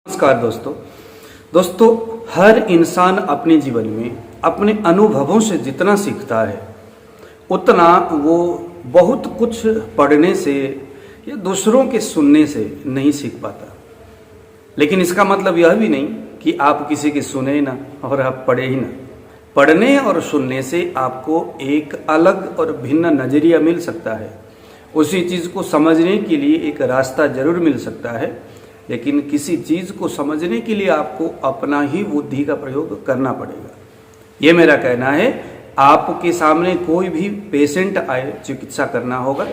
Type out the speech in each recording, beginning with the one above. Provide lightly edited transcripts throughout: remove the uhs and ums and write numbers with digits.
नमस्कार दोस्तों हर इंसान अपने जीवन में अपने अनुभवों से जितना सीखता है उतना वो बहुत कुछ पढ़ने से या दूसरों के सुनने से नहीं सीख पाता। लेकिन इसका मतलब यह भी नहीं कि आप किसी के सुने ना और आप पढ़े ही ना। पढ़ने और सुनने से आपको एक अलग और भिन्न नजरिया मिल सकता है। उसी चीज़ को समझने के लिए एक रास्ता जरूर मिल सकता है, लेकिन किसी चीज़ को समझने के लिए आपको अपना ही बुद्धि का प्रयोग करना पड़ेगा। ये मेरा कहना है। आपके सामने कोई भी पेशेंट आए, चिकित्सा करना होगा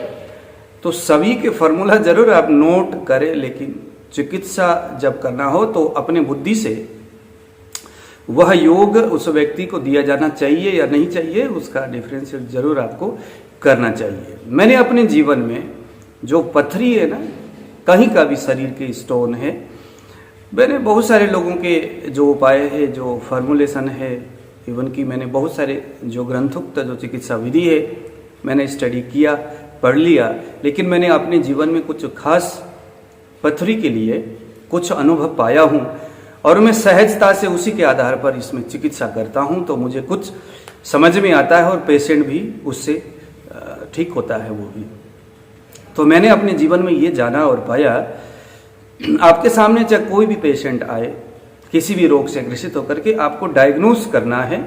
तो सभी के फॉर्मूला जरूर आप नोट करें, लेकिन चिकित्सा जब करना हो तो अपने बुद्धि से वह योग उस व्यक्ति को दिया जाना चाहिए या नहीं चाहिए, उसका डिफरेंशिएट जरूर आपको करना चाहिए। मैंने अपने जीवन में जो पथरी है ना, कहीं का भी शरीर के स्टोन है, मैंने बहुत सारे लोगों के जो उपाय है, जो फॉर्मुलेशन है, इवन कि मैंने बहुत सारे जो ग्रंथोक्त जो चिकित्सा विधि है मैंने स्टडी किया, पढ़ लिया, लेकिन मैंने अपने जीवन में कुछ खास पथरी के लिए कुछ अनुभव पाया हूँ और मैं सहजता से उसी के आधार पर इसमें चिकित्सा करता हूँ। तो मुझे कुछ समझ में आता है और पेशेंट भी उससे ठीक होता है वो भी। तो मैंने अपने जीवन में ये जाना और पाया, आपके सामने चाहे कोई भी पेशेंट आए किसी भी रोग से ग्रसित होकर के, आपको डायग्नोस करना है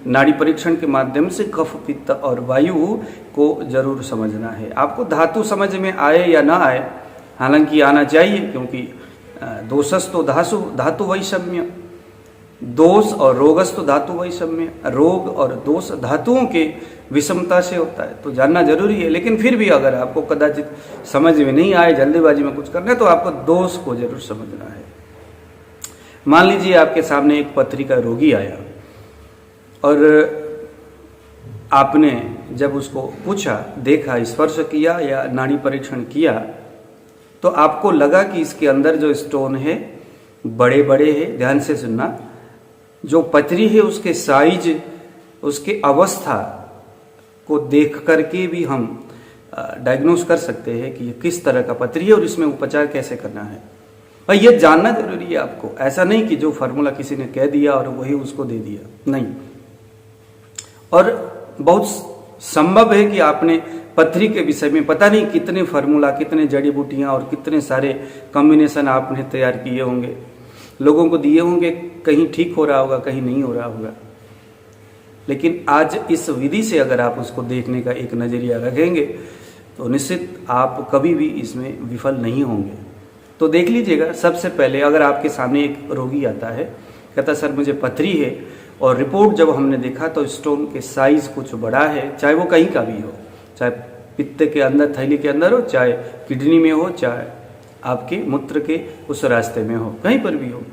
नाड़ी परीक्षण के माध्यम से। कफ, पित्त और वायु को जरूर समझना है। आपको धातु समझ में आए या ना आए, हालांकि आना चाहिए, क्योंकि दोषस्तु धातु वैषम्य, दोष और रोगस्तु धातु वैषम्य, रोग और दोष धातुओं के विषमता से होता है, तो जानना जरूरी है। लेकिन फिर भी अगर आपको कदाचित समझ में नहीं आए, जल्दीबाजी में कुछ करना है, तो आपको दोष को जरूर समझना है। मान लीजिए आपके सामने एक पथरी का रोगी आया और आपने जब उसको पूछा, देखा, स्पर्श किया या नाड़ी परीक्षण किया, तो आपको लगा कि इसके अंदर जो स्टोन है बड़े बड़े हैं। ध्यान से सुनना, जो पथरी है उसके साइज, उसके अवस्था को देख करके भी हम डायग्नोस कर सकते हैं कि ये किस तरह का पथरी है और इसमें उपचार कैसे करना है। और ये जानना जरूरी है आपको। ऐसा नहीं कि जो फार्मूला किसी ने कह दिया और वही उसको दे दिया, नहीं। और बहुत संभव है कि आपने पथरी के विषय में पता नहीं कितने फार्मूला, कितने जड़ी बूटियां और कितने सारे कॉम्बिनेशन आपने तैयार किए होंगे, लोगों को दिए होंगे। कहीं ठीक हो रहा होगा, कहीं नहीं हो रहा होगा। लेकिन आज इस विधि से अगर आप उसको देखने का एक नजरिया रखेंगे तो निश्चित आप कभी भी इसमें विफल नहीं होंगे। तो देख लीजिएगा, सबसे पहले अगर आपके सामने एक रोगी आता है, कहता सर मुझे पथरी है, और रिपोर्ट जब हमने देखा तो स्टोन के साइज कुछ बड़ा है, चाहे वो कहीं का भी हो, चाहे पित्त के अंदर, थैली के अंदर हो, चाहे किडनी में हो, चाहे आपके मूत्र के उस रास्ते में हो, कहीं पर भी हो।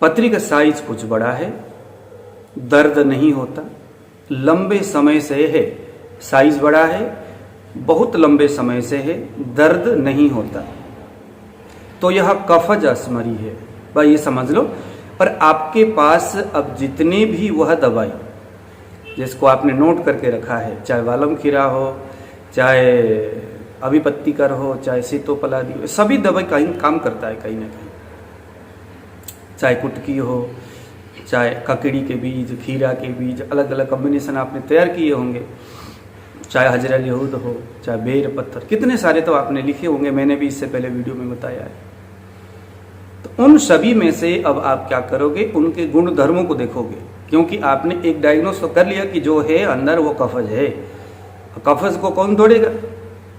पथरी का साइज कुछ बड़ा है, दर्द नहीं होता, लंबे समय से है, साइज बड़ा है, बहुत लंबे समय से है, दर्द नहीं होता, तो यह कफज अस्मरी है, भाई ये समझ लो। और आपके पास अब जितने भी वह दवाई जिसको आपने नोट करके रखा है, चाहे वालम खीरा हो, चाहे अभिपत्तिकर हो, चाहे सीतोपलादी हो, सभी दवाई कहीं काम करता है कहीं ना कहीं। चाहे कुटकी हो, चाहे ककड़ी के बीज, खीरा के बीज, अलग अलग कॉम्बिनेशन आपने तैयार किए होंगे, चाहे हजरल यहूद हो, चाहे बेर पत्थर, कितने सारे तो आपने लिखे होंगे, मैंने भी इससे पहले वीडियो में बताया है। तो उन सभी में से अब आप क्या करोगे, उनके गुण धर्मों को देखोगे, क्योंकि आपने एक डायग्नोस तो कर लिया कि जो है अंदर वो कफज है। कफज को कौन तोड़ेगा?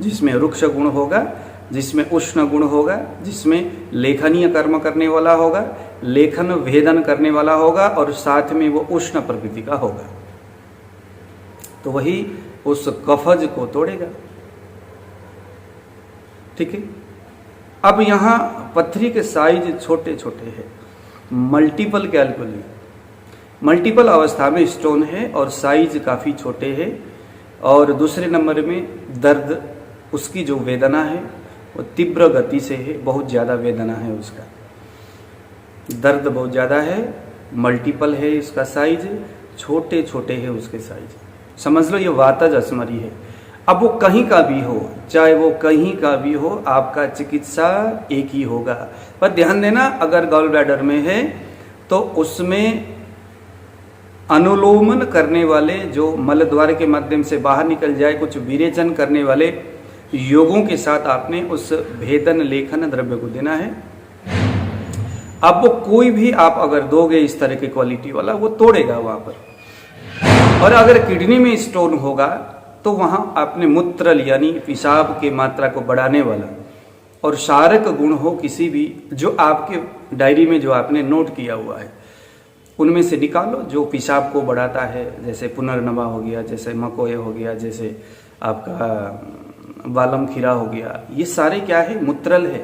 जिसमें रुक्ष गुण होगा, जिसमें उष्ण गुण होगा, जिसमें लेखनीय कर्म करने वाला होगा, लेखन भेदन करने वाला होगा, और साथ में वो उष्ण प्रकृति का होगा, तो वही उस कफज को तोड़ेगा। ठीक है। अब यहां पथरी के साइज छोटे छोटे हैं, मल्टीपल कैलकुली, मल्टीपल अवस्था में स्टोन है और साइज काफी छोटे हैं। और दूसरे नंबर में दर्द, उसकी जो वेदना है वो तीव्र गति से है, बहुत ज्यादा वेदना है, उसका दर्द बहुत ज्यादा है, मल्टीपल है, इसका साइज छोटे छोटे है, उसके साइज समझ लो ये वातज अस्मरी है। अब वो कहीं का भी हो, चाहे वो कहीं का भी हो, आपका चिकित्सा एक ही होगा। पर ध्यान देना, अगर गॉल ब्लैडर में है तो उसमें अनुलोमन करने वाले, जो मल द्वार के माध्यम से बाहर निकल जाए, कुछ विरेचन करने वाले योगों के साथ आपने उस भेदन लेखन द्रव्य को देना है। अब वो कोई भी आप अगर दोगे इस तरह की क्वालिटी वाला, वो तोड़ेगा वहां पर। और अगर किडनी में स्टोन होगा तो वहां आपने मूत्रल यानी पेशाब की मात्रा को बढ़ाने वाला और क्षारक गुण हो किसी भी, जो आपके डायरी में जो आपने नोट किया हुआ है, उनमें से निकालो जो पेशाब को बढ़ाता है। जैसे पुनर्नवा हो गया, जैसे मकोए हो गया, जैसे आपका बालम खीरा हो गया, ये सारे क्या है, मूत्रल है।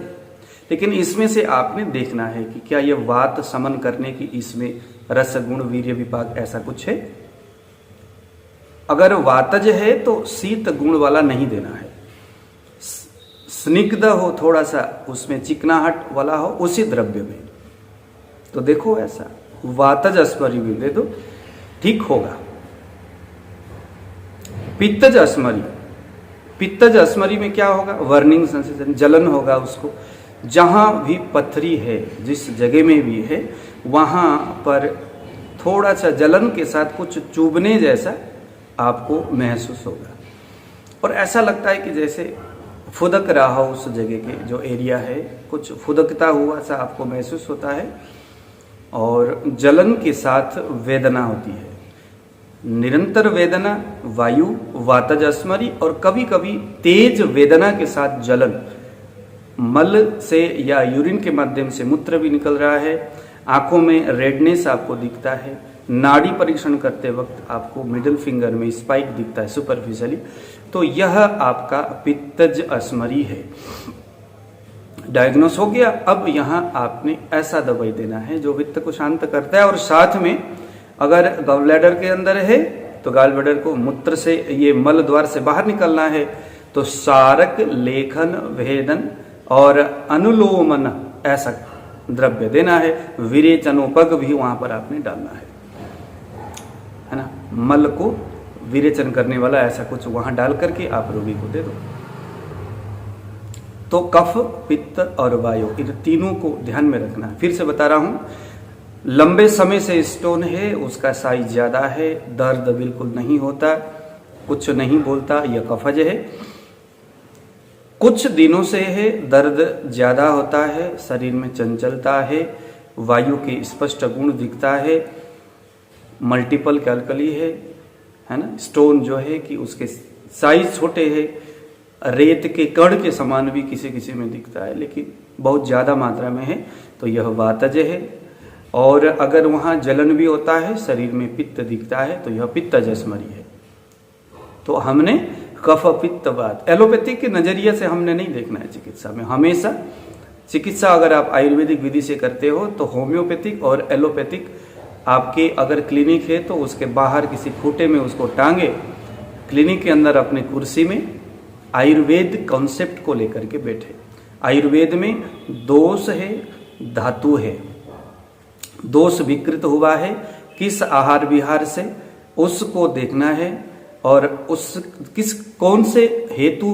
लेकिन इसमें से आपने देखना है कि क्या ये वात समन करने की इसमें रस गुण वीर्य विपाक ऐसा कुछ है। अगर वातज है तो शीत गुण वाला नहीं देना है, स्निग्ध हो, थोड़ा सा उसमें चिकनाहट वाला हो उसी द्रव्य में। तो देखो ऐसा वातज अस्मरी भी दे दो, ठीक होगा। पित्तज अस्मरी, पित्तज अस्मरी में क्या होगा, वर्निंग सेंसेशन, जलन होगा उसको। जहां भी पथरी है, जिस जगह में भी है, वहां पर थोड़ा सा जलन के साथ कुछ चुभने जैसा आपको महसूस होगा और ऐसा लगता है कि जैसे फुदक रहा हो उस जगह के जो एरिया है, कुछ फुदकता हुआ सा आपको महसूस होता है और जलन के साथ वेदना होती है, निरंतर वेदना, वायु, वातज अस्मरी और कभी कभी तेज वेदना के साथ जलन, मल से या यूरिन के माध्यम से मूत्र भी निकल रहा है, आंखों में रेडनेस आपको दिखता है, नाड़ी परीक्षण करते वक्त आपको मिडिल फिंगर में स्पाइक दिखता है सुपरफिशियली, तो यह आपका पित्तज अस्मरी है। डायग्नोस हो गया। अब यहाँ आपने ऐसा दवाई देना है जो वित्त को शांत करता है और साथ में अगर गॉल ब्लैडर के अंदर है तो गॉल ब्लैडर को मूत्र से, ये मल द्वार से बाहर निकलना है, तो सारक लेखन भेदन और अनुलोमन ऐसा द्रव्य देना है। विरेचनोपग भी वहां पर आपने डालना है ना, मल को विरेचन करने वाला ऐसा कुछ वहां डाल करके आप रोगी को दे दो। तो कफ, पित्त और वायु, इन तीनों को ध्यान में रखना। फिर से बता रहा हूं, लंबे समय से स्टोन है, उसका साइज ज्यादा है, दर्द बिल्कुल नहीं होता, कुछ नहीं बोलता, यह कफज है। कुछ दिनों से है, दर्द ज्यादा होता है, शरीर में चंचलता है, वायु के स्पष्ट गुण दिखता है, मल्टीपल कैलकली है ना। स्टोन जो है कि उसके साइज छोटे है, रेत के कण के समान भी किसी किसी में दिखता है, लेकिन बहुत ज्यादा मात्रा में है, तो यह वातज है। और अगर वहां जलन भी होता है, शरीर में पित्त दिखता है, तो यह पित्तज अस्मरी है। तो हमने कफ पित्त वात, एलोपैथिक के नजरिए से हमने नहीं देखना है चिकित्सा में। हमेशा चिकित्सा अगर आप आयुर्वेदिक विधि से करते हो तो होम्योपैथिक और एलोपैथिक, आपके अगर क्लिनिक है तो उसके बाहर किसी खूटे में उसको टांगे, क्लिनिक के अंदर अपने कुर्सी में आयुर्वेद कॉन्सेप्ट को लेकर के बैठे। आयुर्वेद में दोष है, धातु है, दोष विकृत हुआ है किस आहार विहार से, उसको देखना है और उस कौन से हेतु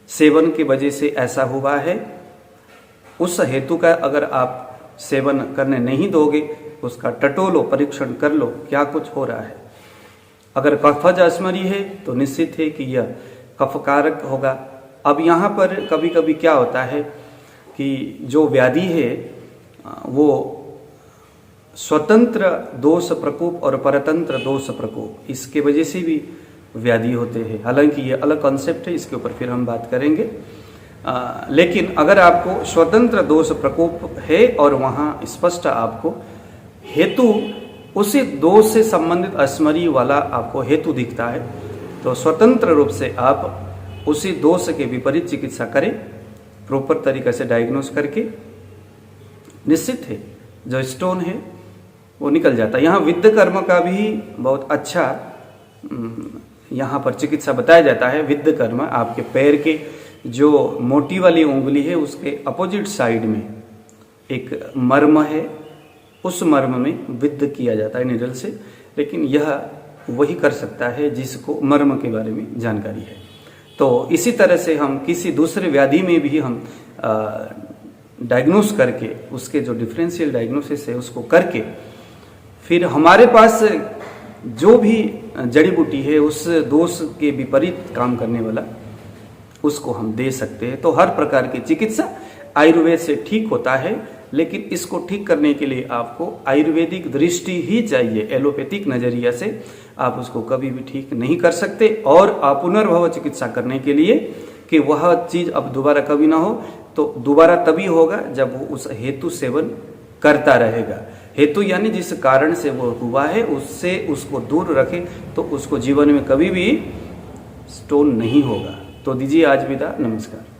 सेवन की वजह से ऐसा हुआ है, उस हेतु का अगर आप सेवन करने नहीं दोगे, उसका टटोलो, परीक्षण कर लो क्या कुछ हो रहा है। अगर कफज अस्मरी है तो निश्चित है कि यह कफकारक होगा। अब यहाँ पर कभी कभी क्या होता है कि जो व्याधि है वो स्वतंत्र दोष प्रकोप और परतंत्र दोष प्रकोप, इसके वजह से भी व्याधि होते हैं। हालांकि ये अलग कॉन्सेप्ट है, इसके ऊपर फिर हम बात करेंगे। लेकिन अगर आपको स्वतंत्र दोष प्रकोप है और वहाँ स्पष्ट आपको हेतु उसी दोष से संबंधित अस्मरी वाला आपको हेतु दिखता है, तो स्वतंत्र रूप से आप उसी दोष के विपरीत चिकित्सा करें, प्रॉपर तरीके से डायग्नोस करके, निश्चित है जो स्टोन है वो निकल जाता है। यहाँ विद्ध कर्म का भी बहुत अच्छा यहाँ पर चिकित्सा बताया जाता है। विद्ध कर्म, आपके पैर के जो मोटी वाली उंगली है उसके अपोजिट साइड में एक मर्म है, उस मर्म में विद्ध किया जाता है निडल से, लेकिन यह वही कर सकता है जिसको मर्म के बारे में जानकारी है। तो इसी तरह से हम किसी दूसरे व्याधि में भी हम डायग्नोस करके, उसके जो डिफरेंशियल डायग्नोसिस है उसको करके, फिर हमारे पास जो भी जड़ी बूटी है उस दोष के विपरीत काम करने वाला, उसको हम दे सकते हैं। तो हर प्रकार की चिकित्सा आयुर्वेद से ठीक होता है, लेकिन इसको ठीक करने के लिए आपको आयुर्वेदिक दृष्टि ही चाहिए। एलोपैथिक नजरिया से आप उसको कभी भी ठीक नहीं कर सकते। और आप पुनर्भव चिकित्सा करने के लिए कि वह चीज अब दोबारा कभी ना हो, तो दोबारा तभी होगा जब वो उस हेतु सेवन करता रहेगा। हेतु यानी जिस कारण से वो हुआ है उससे उसको दूर रखे, तो उसको जीवन में कभी भी स्टोन नहीं होगा। तो दीजिए आज विदा, नमस्कार।